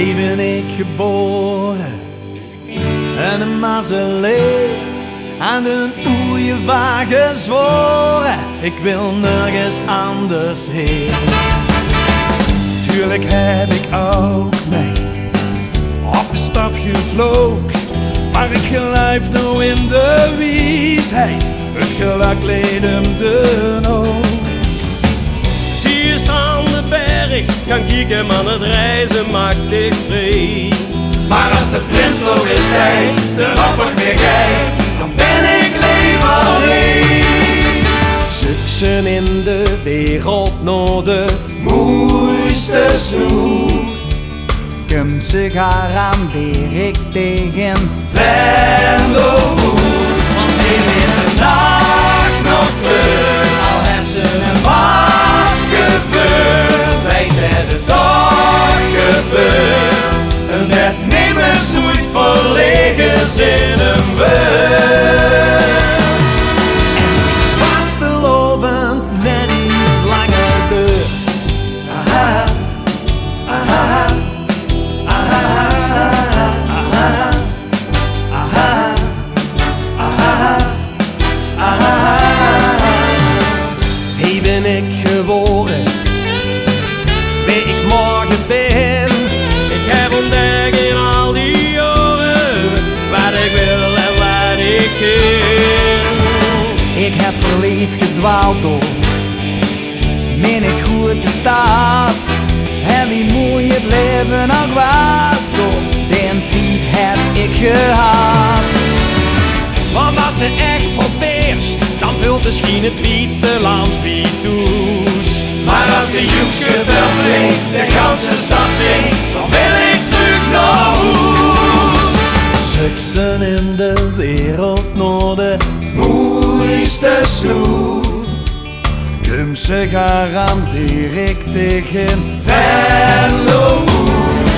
Hier ben ik geboren en een mazeleer aan de oeievaar gezworen. Ik wil nergens anders heen. Tuurlijk heb ik ook mee op de stad gevlogen, maar ik geloof nou in de wiesheid, het geluk leed hem de nood. Zie je staan de berg, kan kijken, maar het reizen maakt dich vrij. Maar als de prins nog eens tijd, de rapper weer geit, dan ben ik leven alleen. Zussen in de wereld naar de Moeiste snoet, kom ze garandeer ik tegen Venlo. Want hier is de nacht nog kleur, al hessen en masker voor. Weet het de dag gebeurt, en dat nimmer zoeit verlegen in een beurt. En vastelovend net iets langer duurt. Aha, aha, aha, aha, aha, aha, aha. Hier ben ik geboren, wie ik morgen ben. Ik heb ontdekt in al die jaren wat ik wil en wat ik ken. Ik heb verliefd gedwaald door mijn goede staat. En wie mooi het leven ook was, door den tijd heb ik gehad. Want als je echt probeert, dan vult misschien het liedste land wie toes. Maar als de joekske bel klinkt, de ganse stad zingt, dan wil ik terug naar huis. Suksen in de wereld naar de mooiste snoet. Kom ze garandeer ik tegen Venlo.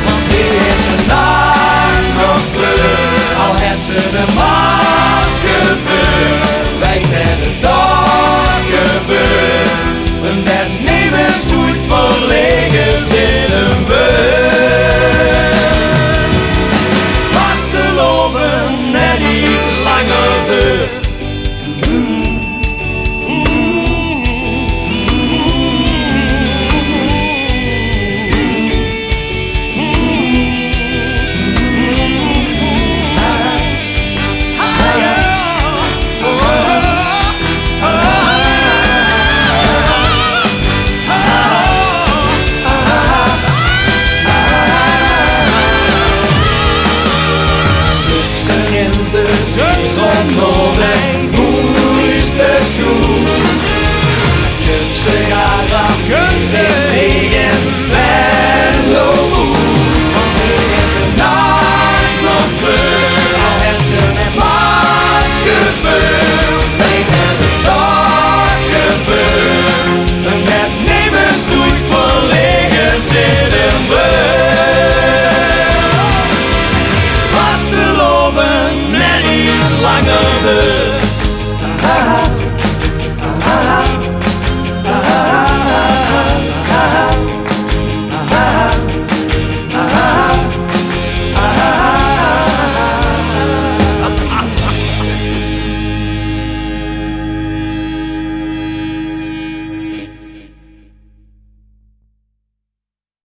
Want die heeft de nacht nog kleur, al hessen de masker voor. Weet het de dag gebeurt, en dat